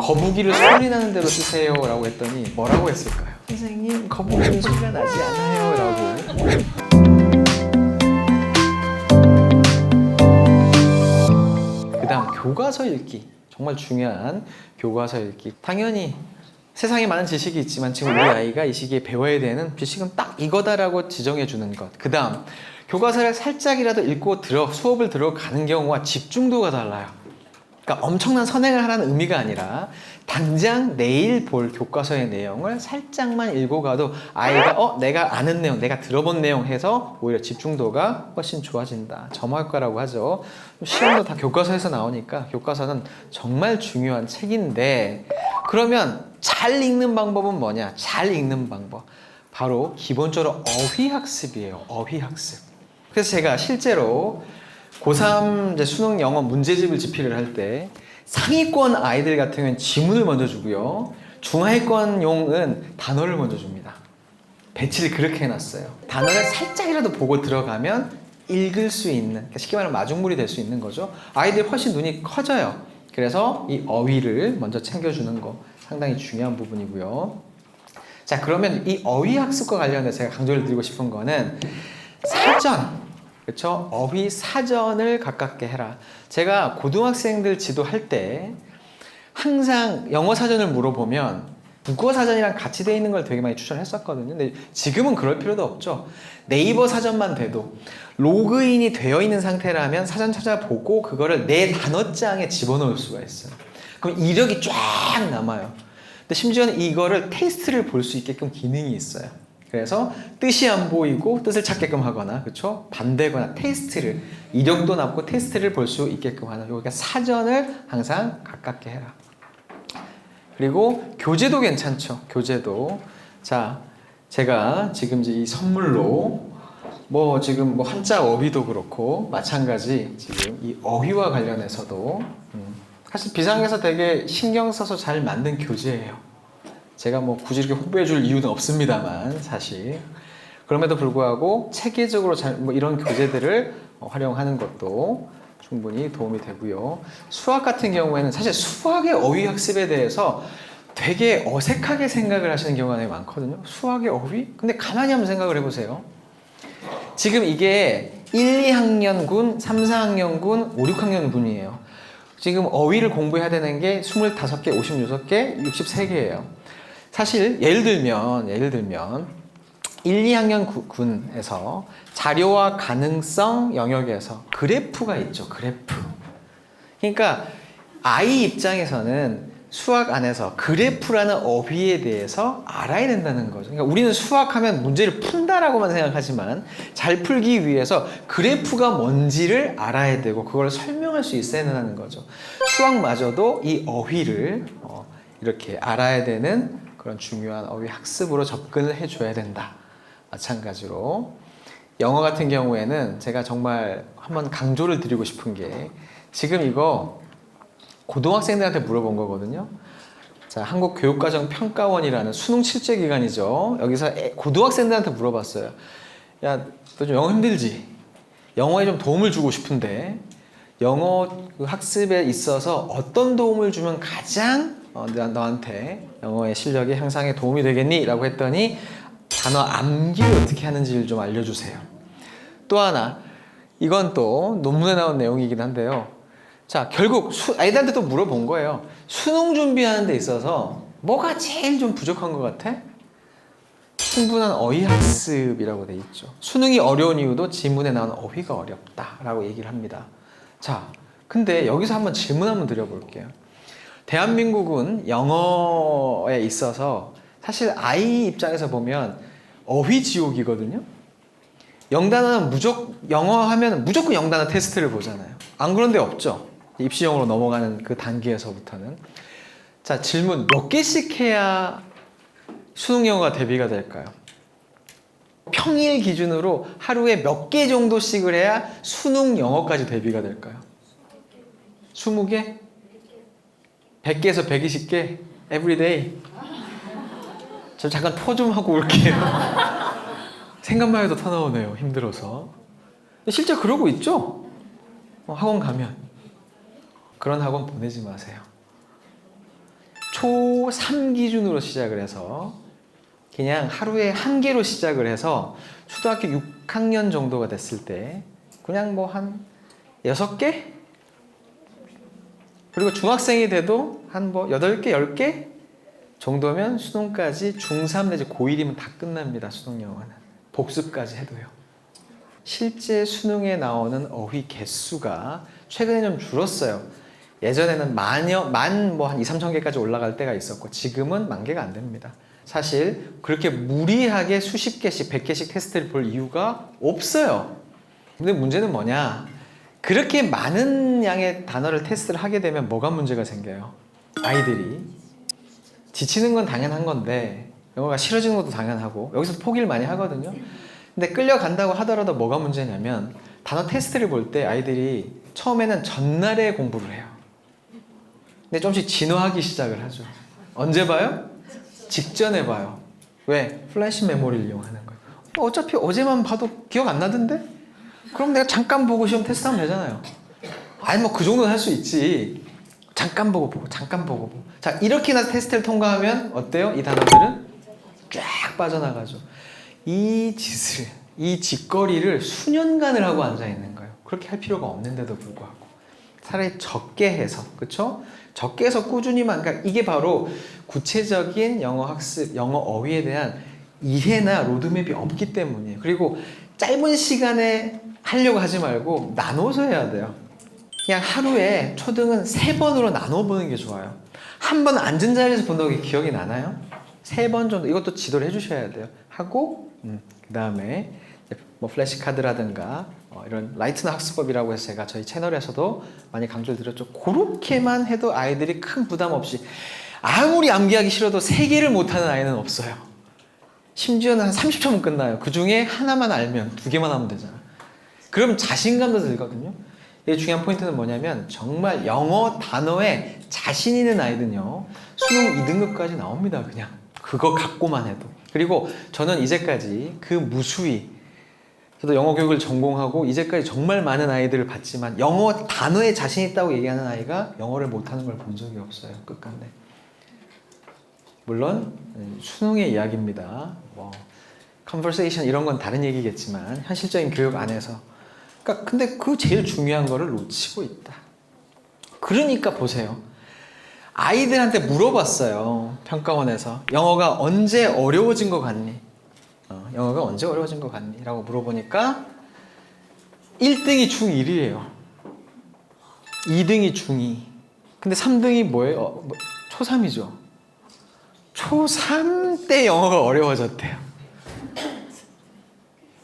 거북이를 소리 나는 대로 쓰세요 라고 했더니 뭐라고 했을까요? 선생님, 거북이는 소리가 나지 않아요 라고. 그 다음 교과서 읽기, 정말 중요한 교과서 읽기. 당연히 세상에 많은 지식이 있지만 지금 우리 아이가 이 시기에 배워야 되는 지식은 딱 이거다라고 지정해 주는 것. 그 다음 교과서를 살짝이라도 읽고 수업을 들어가는 경우와 집중도가 달라요. 그러니까 엄청난 선행을 하라는 의미가 아니라 당장 내일 볼 교과서의 내용을 살짝만 읽고 가도 아이가 내가 아는 내용, 내가 들어본 내용 해서 오히려 집중도가 훨씬 좋아진다. 점화효과라고 하죠. 시험도 다 교과서에서 나오니까 교과서는 정말 중요한 책인데, 그러면 잘 읽는 방법은 뭐냐? 잘 읽는 방법. 바로 기본적으로 어휘학습이에요. 어휘학습. 그래서 제가 실제로 고3 이제 수능 영어 문제집을 집필을 할 때 상위권 아이들 같은 경우는 지문을 먼저 주고요. 중하위권용은 단어를 먼저 줍니다. 배치를 그렇게 해놨어요. 단어를 살짝이라도 보고 들어가면 읽을 수 있는, 그러니까 쉽게 말하면 마중물이 될 수 있는 거죠. 아이들이 훨씬 눈이 커져요. 그래서 이 어휘를 먼저 챙겨주는 거 상당히 중요한 부분이고요. 자, 그러면 이 어휘 학습과 관련해서 제가 강조를 드리고 싶은 거는 사전, 그렇죠? 어휘 사전을 가깝게 해라. 제가 고등학생들 지도할 때 항상 영어 사전을 물어보면 국어 사전이랑 같이 돼 있는 걸 되게 많이 추천했었거든요. 근데 지금은 그럴 필요도 없죠. 네이버 사전만 돼도 로그인이 되어 있는 상태라면 사전 찾아보고 그거를 내 단어장에 집어넣을 수가 있어요. 그럼 이력이 쫙 남아요. 근데 심지어는 이거를 테스트를 볼 수 있게끔 기능이 있어요. 그래서 뜻이 안 보이고 뜻을 찾게끔 하거나, 그렇죠? 반대거나 테스트를, 이력도 남고 테스트를 볼 수 있게끔 하는, 그러니까 사전을 항상 가깝게 해라. 그리고 교재도 괜찮죠. 교재도. 자, 제가 지금 이제 이 선물로 지금 한자 어휘도 그렇고 마찬가지 지금 이 어휘와 관련해서도 사실 비상에서 되게 신경 써서 잘 만든 교재예요. 제가 굳이 이렇게 홍보해 줄 이유는 없습니다만 사실 그럼에도 불구하고 체계적으로 이런 교재들을 활용하는 것도 충분히 도움이 되고요. 수학 같은 경우에는 사실 수학의 어휘 학습에 대해서 되게 어색하게 생각을 하시는 경우가 되게 많거든요. 수학의 어휘? 근데 가만히 한번 생각을 해보세요. 지금 이게 1, 2학년 군, 3, 4학년 군, 5, 6학년 군이에요. 지금 어휘를 공부해야 되는 게 25개, 56개, 63개예요. 사실 예를 들면 1, 2학년 군에서 자료와 가능성 영역에서 그래프가 있죠. 그래프. 그러니까 아이 입장에서는 수학 안에서 그래프라는 어휘에 대해서 알아야 된다는 거죠. 그러니까 우리는 수학하면 문제를 푼다라고만 생각하지만 잘 풀기 위해서 그래프가 뭔지를 알아야 되고 그걸 설명할 수 있어야 된다는 거죠. 수학마저도 이 어휘를 이렇게 알아야 되는 그런 중요한 어휘 학습으로 접근을 해줘야 된다. 마찬가지로 영어 같은 경우에는 제가 정말 한번 강조를 드리고 싶은 게 지금 이거 고등학생들한테 물어본 거거든요. 자, 한국교육과정평가원이라는 수능 실제 기관이죠. 여기서 고등학생들한테 물어봤어요. 야, 너 좀 영어 힘들지? 영어에 좀 도움을 주고 싶은데 영어 학습에 있어서 어떤 도움을 주면 가장 너한테 영어의 실력이 향상에 도움이 되겠니? 라고 했더니 단어 암기를 어떻게 하는지를 좀 알려주세요. 또 하나, 이건 또 논문에 나온 내용이긴 한데요. 자, 결국 아이들한테 또 물어본 거예요. 수능 준비하는 데 있어서 뭐가 제일 좀 부족한 것 같아? 충분한 어휘 학습이라고 돼 있죠. 수능이 어려운 이유도 지문에 나온 어휘가 어렵다라고 얘기를 합니다. 자, 근데 여기서 한번 질문 한번 드려볼게요. 대한민국은 영어에 있어서 사실 아이 입장에서 보면 어휘 지옥이거든요. 영단어는 영어 하면 무조건 영단어 테스트를 보잖아요. 안 그런 데 없죠. 입시형으로 넘어가는 그 단계에서부터는. 자, 질문 몇 개씩 해야 수능 영어가 대비가 될까요? 평일 기준으로 하루에 몇 개 정도씩을 해야 수능 영어까지 대비가 될까요? 20개? 100개에서 120개? Everyday? 저 잠깐 토 좀 하고 올게요. 생각만 해도 토 나오네요. 힘들어서. 실제 그러고 있죠? 학원 가면. 그런 학원 보내지 마세요. 초3 기준으로 시작을 해서 그냥 하루에 한 개로 시작을 해서 초등학교 6학년 정도가 됐을 때 그냥 뭐 한 6개? 그리고 중학생이 돼도 한 뭐 8개, 10개 정도면 수능까지 중3 내지 고1이면 다 끝납니다. 수능 영어는. 복습까지 해도요. 실제 수능에 나오는 어휘 개수가 최근에 좀 줄었어요. 예전에는 뭐 한 2, 3천 개까지 올라갈 때가 있었고 지금은 10,000개가 안 됩니다. 사실 그렇게 무리하게 수십 개씩 100개씩 테스트를 볼 이유가 없어요. 근데 문제는 뭐냐, 그렇게 많은 양의 단어를 테스트를 하게 되면 뭐가 문제가 생겨요? 아이들이 지치는 건 당연한 건데 영어가 싫어지는 것도 당연하고 여기서 포기를 많이 하거든요. 근데 끌려간다고 하더라도 뭐가 문제냐면 단어 테스트를 볼 때 아이들이 처음에는 전날에 공부를 해요. 근데 조금씩 진화하기 시작을 하죠. 언제 봐요? 직전에 봐요. 왜? 플래시 메모리를 이용하는 거예요. 어차피 어제만 봐도 기억 안 나던데? 그럼 내가 잠깐 보고 시험 테스트하면 되잖아요. 아니 뭐 그 정도는 할 수 있지. 잠깐 보고 잠깐 보고. 자, 이렇게나 테스트를 통과하면 어때요? 이 단어들은 쫙 빠져나가죠. 이 짓을, 이 짓거리를 수년간을 하고 앉아있는 거예요. 그렇게 할 필요가 없는데도 불구하고 차라리 적게 해서, 그쵸? 적게 해서 꾸준히만, 그러니까 이게 바로 구체적인 영어 학습, 영어 어휘에 대한 이해나 로드맵이 없기 때문이에요. 그리고 짧은 시간에 하려고 하지 말고 나눠서 해야 돼요. 그냥 하루에 초등은 3번으로 나눠보는 게 좋아요. 한 번 앉은 자리에서 본다고 기억이 나나요? 3번 정도, 이것도 지도를 해주셔야 돼요. 하고 그 다음에 뭐 플래시카드라든가 이런 라이트너 학습법이라고 해서 제가 저희 채널에서도 많이 강조를 드렸죠. 그렇게만 해도 아이들이 큰 부담 없이, 아무리 암기하기 싫어도 3개를 못하는 아이는 없어요. 심지어는 한 30초면 끝나요. 그 중에 하나만 알면 2개만 하면 되잖아. 그럼 자신감도 들거든요. 이게 중요한 포인트는 뭐냐면 정말 영어 단어에 자신 있는 아이들은요 수능 2등급까지 나옵니다. 그냥 그거 갖고만 해도. 그리고 저는 이제까지 그 무수히, 저도 영어 교육을 전공하고 이제까지 정말 많은 아이들을 봤지만 영어 단어에 자신 있다고 얘기하는 아이가 영어를 못하는 걸 본 적이 없어요. 끝까지. 물론 수능의 이야기입니다. 뭐 컨버세이션 이런 건 다른 얘기겠지만 현실적인 교육 안에서, 그러니까 근데 그 제일 중요한 거를 놓치고 있다. 그러니까 보세요. 아이들한테 물어봤어요. 평가원에서 영어가 언제 어려워진 것 같니? 영어가 언제 어려워진 것 같니? 라고 물어보니까 1등이 중1이에요 2등이 중2. 근데 3등이 뭐예요? 초3이죠. 초3 때 영어가 어려워졌대요.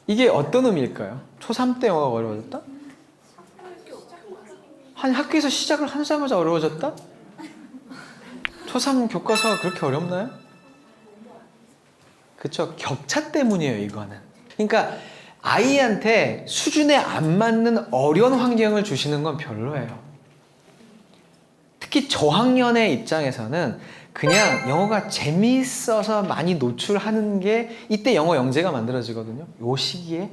이게 어떤 의미일까요? 초3 때 영어가 어려워졌다? 한 학교에서 시작을 하자마자 어려워졌다? 초3 교과서가 그렇게 어렵나요? 그쵸? 격차 때문이에요, 이거는. 그러니까 아이한테 수준에 안 맞는 어려운 환경을 주시는 건 별로예요. 특히 저학년의 입장에서는 그냥 영어가 재미있어서 많이 노출하는 게 이때 영어 영재가 만들어지거든요. 요 시기에.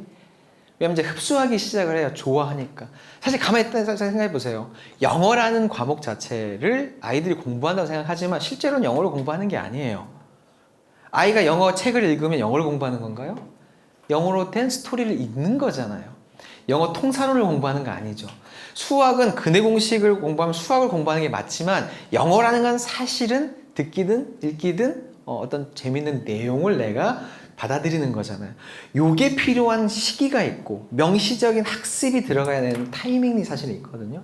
왜냐면 이제 흡수하기 시작을 해요. 좋아하니까. 사실 가만히 생각해 보세요. 영어라는 과목 자체를 아이들이 공부한다고 생각하지만 실제로는 영어를 공부하는 게 아니에요. 아이가 영어 책을 읽으면 영어를 공부하는 건가요? 영어로 된 스토리를 읽는 거잖아요. 영어 통사론을 공부하는 거 아니죠. 수학은 근해 공식을 공부하면 수학을 공부하는 게 맞지만 영어라는 건 사실은 듣기든 읽기든 어떤 재밌는 내용을 내가 받아들이는 거잖아요. 요게 필요한 시기가 있고 명시적인 학습이 들어가야 되는 타이밍이 사실 있거든요.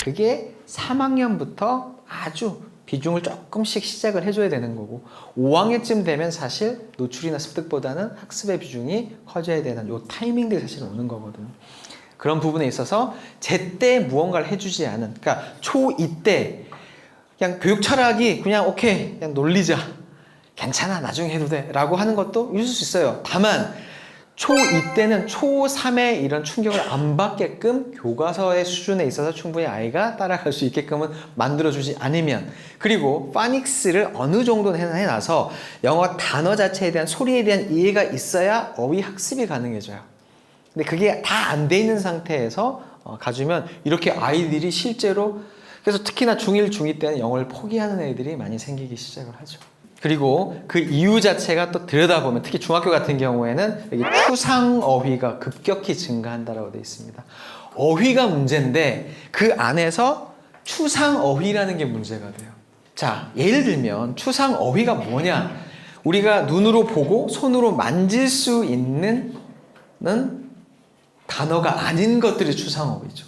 그게 3학년부터 아주 비중을 조금씩 시작을 해줘야 되는 거고 5학년쯤 되면 사실 노출이나 습득보다는 학습의 비중이 커져야 되는 요 타이밍들이 사실 오는 거거든요. 그런 부분에 있어서 제때 무언가를 해주지 않은, 그러니까 초2 때 그냥 교육 철학이 그냥 오케이 그냥 놀리자, 괜찮아 나중에 해도 돼 라고 하는 것도 있을 수 있어요. 다만 초2 때는 초3의 이런 충격을 안 받게끔 교과서의 수준에 있어서 충분히 아이가 따라갈 수 있게끔은 만들어주지 않으면, 그리고 파닉스를 어느 정도는 해놔서 영어 단어 자체에 대한 소리에 대한 이해가 있어야 어휘 학습이 가능해져요. 근데 그게 다 안 돼 있는 상태에서 가주면 이렇게 아이들이 실제로 그래서 특히나 중1, 중2 때는 영어를 포기하는 애들이 많이 생기기 시작을 하죠. 그리고 그 이유 자체가 또 들여다보면 특히 중학교 같은 경우에는 여기 추상 어휘가 급격히 증가한다라고 되어 있습니다. 어휘가 문제인데 그 안에서 추상 어휘라는 게 문제가 돼요. 자, 예를 들면 추상 어휘가 뭐냐? 우리가 눈으로 보고 손으로 만질 수 있는 단어가 아닌 것들이 추상 어휘죠.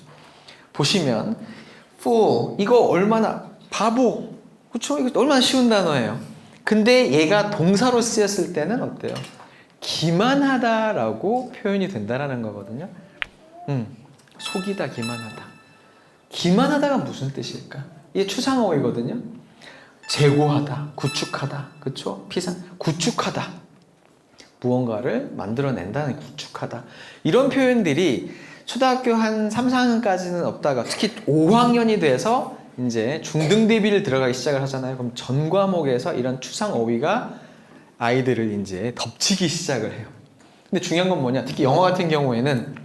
보시면 fool 이거 얼마나 바보 그렇죠? 이거 얼마나 쉬운 단어예요. 근데 얘가 동사로 쓰였을 때는 어때요? 기만하다라고 표현이 된다라는 거거든요. 속이다, 기만하다. 기만하다가 무슨 뜻일까? 이게 추상어이거든요. 재고하다, 구축하다, 그렇죠? 구축하다. 무언가를 만들어낸다는 구축하다. 이런 표현들이 초등학교 한 3, 4학년까지는 없다가 특히 5학년이 돼서 이제 중등 대비를 들어가기 시작을 하잖아요. 그럼 전 과목에서 이런 추상 어휘가 아이들을 이제 덮치기 시작을 해요. 근데 중요한 건 뭐냐? 특히 영어 같은 경우에는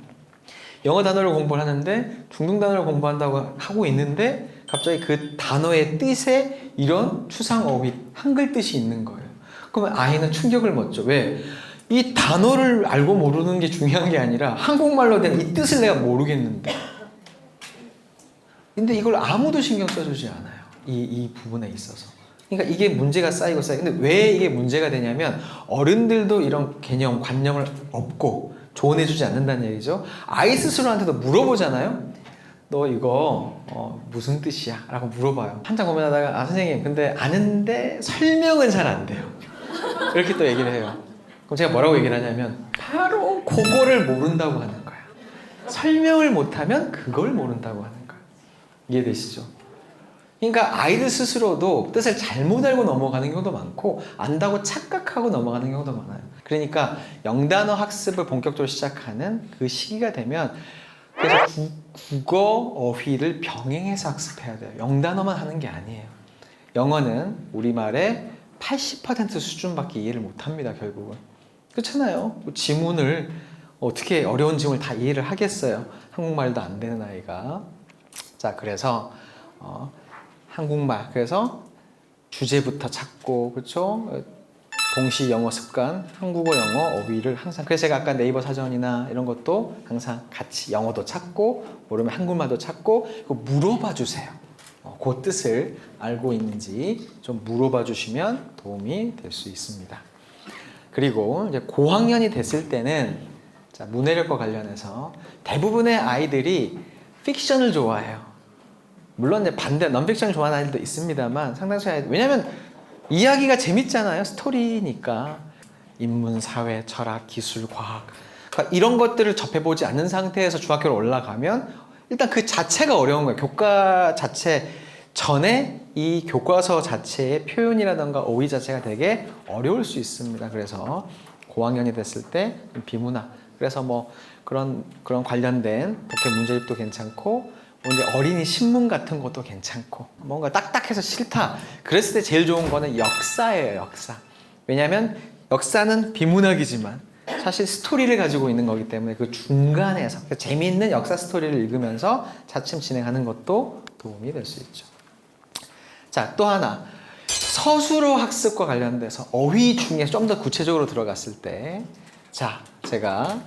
영어 단어를 공부를 하는데 중등 단어를 공부한다고 하고 있는데 갑자기 그 단어의 뜻에 이런 추상 어휘, 한글 뜻이 있는 거예요. 그러면 아이는 충격을 먹죠. 왜? 이 단어를 알고 모르는 게 중요한 게 아니라 한국말로 된 이 뜻을 내가 모르겠는데. 근데 이걸 아무도 신경 써주지 않아요. 이 부분에 있어서. 그러니까 이게 문제가 쌓이고 쌓이고. 근데 왜 이게 문제가 되냐면 어른들도 이런 개념, 관념을 없고 조언해주지 않는다는 얘기죠. 아이 스스로한테도 물어보잖아요. 너 이거 무슨 뜻이야? 라고 물어봐요. 한참 고민하다가 선생님 근데 아는데 설명은 잘 안 돼요. 이렇게 또 얘기를 해요. 그럼 제가 뭐라고 얘기를 하냐면 바로 그거를 모른다고 하는 거야. 설명을 못하면 그걸 모른다고 하는 거야. 이해되시죠? 그러니까 아이들 스스로도 뜻을 잘못 알고 넘어가는 경우도 많고 안다고 착각하고 넘어가는 경우도 많아요. 그러니까 영단어 학습을 본격적으로 시작하는 그 시기가 되면 그래서 국어 어휘를 병행해서 학습해야 돼요. 영단어만 하는 게 아니에요. 영어는 우리말의 80% 수준밖에 이해를 못합니다. 결국은. 그렇잖아요. 지문을 어떻게 어려운 지문을 다 이해를 하겠어요. 한국말도 안 되는 아이가. 자, 그래서 한국말 그래서 주제부터 찾고 그렇죠? 동시 영어 습관, 한국어 영어 어휘를 항상 그래서 제가 아까 네이버 사전이나 이런 것도 항상 같이 영어도 찾고 모르면 한국말도 찾고 물어봐 주세요. 그 뜻을 알고 있는지 좀 물어봐 주시면 도움이 될 수 있습니다. 그리고 이제 고학년이 됐을 때는 자, 문해력과 관련해서 대부분의 아이들이 픽션을 좋아해요. 물론 이제 반대 넌픽션을 좋아하는 아이들도 있습니다만 상당수 아이들 왜냐하면 이야기가 재밌잖아요. 스토리니까 인문, 사회, 철학, 기술, 과학 그러니까 이런 것들을 접해보지 않는 상태에서 중학교로 올라가면 일단 그 자체가 어려운 거예요. 교과 자체 전에 이 교과서 자체의 표현이라던가 어휘 자체가 되게 어려울 수 있습니다. 그래서 고학년이 됐을 때 비문학 그래서 뭐 그런 관련된 독해 문제집도 괜찮고 이제 어린이 신문 같은 것도 괜찮고 뭔가 딱딱해서 싫다 그랬을 때 제일 좋은 거는 역사예요. 역사. 왜냐하면 역사는 비문학이지만 사실 스토리를 가지고 있는 거기 때문에 그 중간에서 재미있는 역사 스토리를 읽으면서 차츰 진행하는 것도 도움이 될 수 있죠. 자, 또 하나 서술어 학습과 관련돼서 어휘 중에 좀 더 구체적으로 들어갔을 때 자, 제가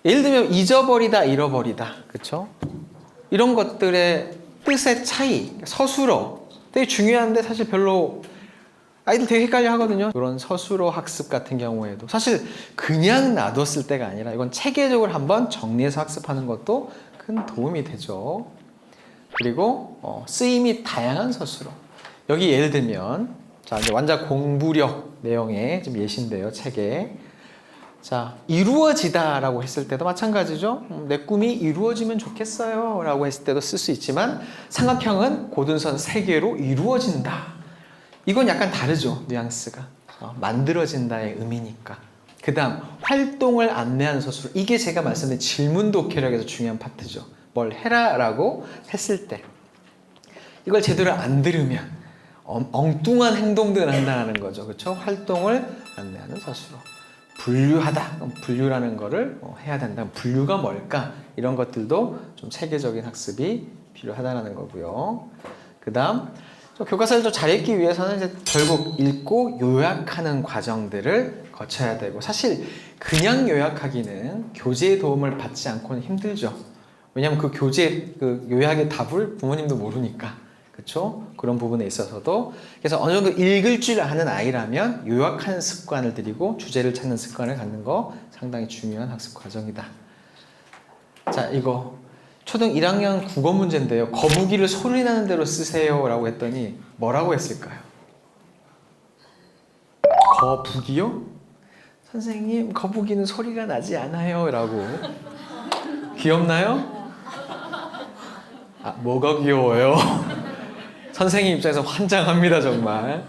예를 들면 잊어버리다, 잃어버리다, 그렇죠? 이런 것들의 뜻의 차이, 서술어 되게 중요한데 사실 별로 아이들 되게 헷갈려 하거든요. 이런 서술어 학습 같은 경우에도 사실 그냥 놔뒀을 때가 아니라 이건 체계적으로 한번 정리해서 학습하는 것도 큰 도움이 되죠. 그리고 쓰임이 다양한 서술어. 여기 예를 들면 자 이제 완자 공부력 내용의 좀 예시인데요, 책에. 자, 이루어지다라고 했을 때도 마찬가지죠. 내 꿈이 이루어지면 좋겠어요 라고 했을 때도 쓸 수 있지만 삼각형은 고든선 3개로 이루어진다. 이건 약간 다르죠. 뉘앙스가. 만들어진다의 의미니까. 그 다음 활동을 안내하는 서술. 이게 제가 말씀드린 질문 독해력에서 중요한 파트죠. 뭘 해라 라고 했을 때 이걸 제대로 안 들으면 엉뚱한 행동들을 한다는 거죠. 그렇죠? 활동을 안내하는 서술어. 분류하다. 그럼 분류라는 거를 해야 된다. 분류가 뭘까? 이런 것들도 좀 체계적인 학습이 필요하다는 거고요. 그 다음 교과서를 좀 잘 읽기 위해서는 이제 결국 읽고 요약하는 과정들을 거쳐야 되고, 사실 그냥 요약하기는 교재의 도움을 받지 않고는 힘들죠. 왜냐하면 그 교재 그 요약의 답을 부모님도 모르니까. 그렇죠? 그런 부분에 있어서도, 그래서 어느 정도 읽을 줄 아는 아이라면 요약하는 습관을 들이고 주제를 찾는 습관을 갖는 거 상당히 중요한 학습 과정이다. 자, 이거 초등 1학년 국어 문제인데요. 거북이를 소리 나는 대로 쓰세요 라고 했더니 뭐라고 했을까요? 거북이요? 선생님, 거북이는 소리가 나지 않아요 라고. 귀엽나요? 아, 뭐가 귀여워요? 선생님 입장에서 환장합니다, 정말.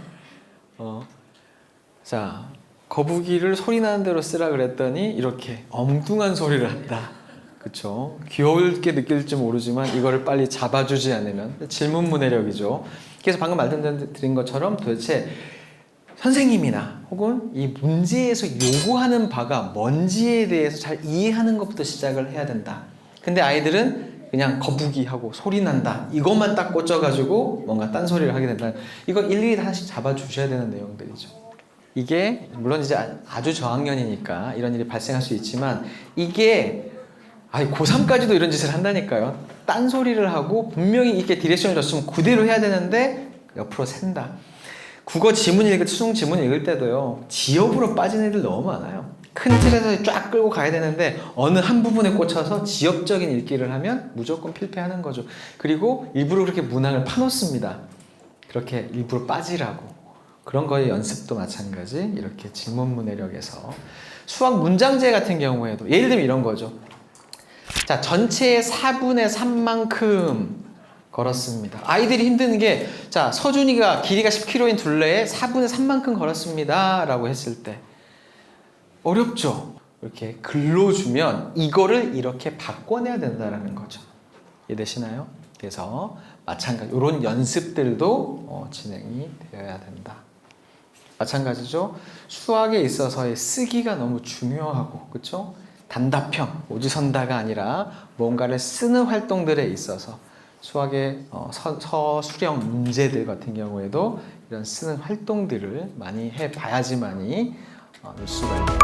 자, 거북이를 소리 나는 대로 쓰라 그랬더니 이렇게 엉뚱한 소리를 한다. 그쵸? 귀엽게 느낄지 모르지만 이거를 빨리 잡아주지 않으면 질문 문해력이죠. 그래서 방금 말씀드린 것처럼 도대체 선생님이나 혹은 이 문제에서 요구하는 바가 뭔지에 대해서 잘 이해하는 것부터 시작을 해야 된다. 근데 아이들은 그냥 거북이하고 소리 난다, 이것만 딱 꽂혀가지고 뭔가 딴소리를 하게 된다. 이거 일일이 하나씩 잡아주셔야 되는 내용들이죠. 이게 물론 이제 아주 저학년이니까 이런 일이 발생할 수 있지만, 이게 고3까지도 이런 짓을 한다니까요. 딴소리를 하고 분명히 이렇게 디렉션을 줬으면 그대로 해야 되는데 옆으로 샌다. 국어 지문 읽을 때, 수능 지문 읽을 때도요, 지역으로 빠진 애들 너무 많아요. 큰 틀에서 쫙 끌고 가야 되는데 어느 한 부분에 꽂혀서 지역적인 읽기를 하면 무조건 필패하는 거죠. 그리고 일부러 그렇게 문항을 파놓습니다. 그렇게 일부러 빠지라고. 그런 거의 연습도 마찬가지. 이렇게 질문 문해력에서 수학 문장제 같은 경우에도 예를 들면 이런 거죠. 자, 전체의 4분의 3만큼 걸었습니다. 아이들이 힘든 게, 자, 서준이가 길이가 10km인 둘레에 4분의 3만큼 걸었습니다 라고 했을 때 어렵죠? 이렇게 글로 주면 이거를 이렇게 바꿔내야 된다는 거죠. 이해되시나요? 그래서 마찬가지 이런 연습들도 진행이 되어야 된다. 마찬가지죠. 수학에 있어서의 쓰기가 너무 중요하고, 그렇죠? 단답형, 오지선다가 아니라 뭔가를 쓰는 활동들에 있어서 수학의 서술형 문제들 같은 경우에도 이런 쓰는 활동들을 많이 해봐야지만이 늘 수가 있다.